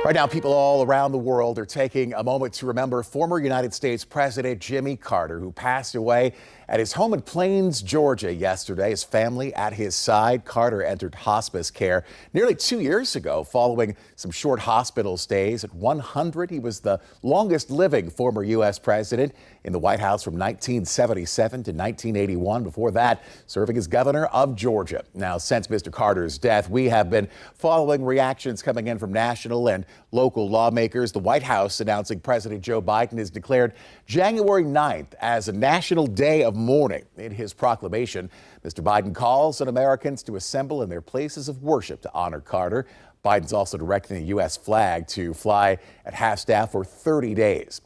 Right now, people all around the world are taking a moment to remember former United States President Jimmy Carter, who passed away at his home in Plains, Georgia yesterday. His family at his side. Carter entered hospice care nearly 2 years ago following some short hospital stays. At 100, he was the longest living former U.S. president in the White House from 1977 to 1981. Before that, serving as governor of Georgia. Now, since Mr. Carter's death, we have been following reactions coming in from national and local lawmakers. The White House announcing President Joe Biden has declared January 9th as a national day of mourning. In his proclamation, Mr. Biden calls on Americans to assemble in their places of worship to honor Carter. Biden's also directing the U.S. flag to fly at half-staff for 30 days.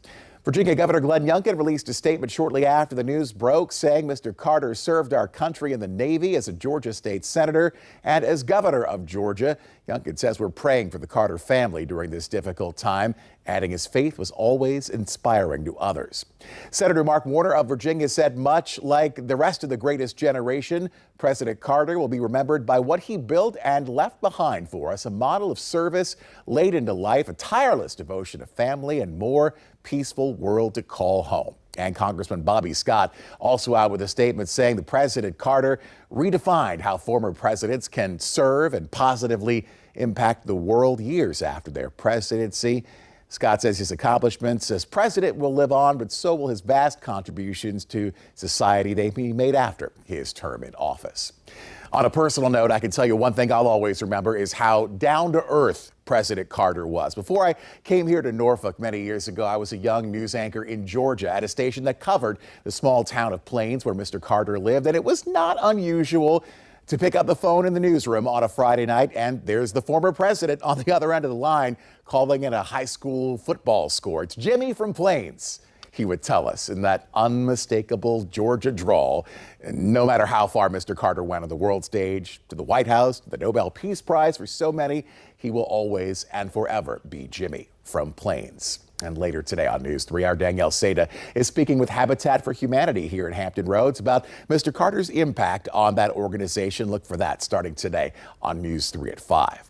Virginia Governor Glenn Youngkin released a statement shortly after the news broke, saying Mr. Carter served our country in the Navy as a Georgia state senator and as governor of Georgia. Youngkin says we're praying for the Carter family during this difficult time, adding his faith was always inspiring to others. Senator Mark Warner of Virginia said much like the rest of the greatest generation, President Carter will be remembered by what he built and left behind for us, a model of service late into life, a tireless devotion to family, and more peaceful world to call home. And Congressman Bobby Scott also out with a statement saying the President Carter redefined how former presidents can serve and positively impact the world years after their presidency. Scott says his accomplishments as president will live on, but so will his vast contributions to society they made after his term in office. On a personal note, I can tell you one thing I'll always remember is how down-to-earth President Carter was. Before I came here to Norfolk many years ago, I was a young news anchor in Georgia at a station that covered the small town of Plains where Mr. Carter lived, and it was not unusual to pick up the phone in the newsroom on a Friday night, and there's the former president on the other end of the line calling in a high school football score. It's Jimmy from Plains, he would tell us in that unmistakable Georgia drawl. And no matter how far Mr. Carter went on the world stage, to the White House, to the Nobel Peace Prize, for so many, he will always and forever be Jimmy from Plains. And later today on News 3, our Danielle Seda is speaking with Habitat for Humanity here in Hampton Roads about Mr. Carter's impact on that organization. Look for that starting today on News 3 at 5.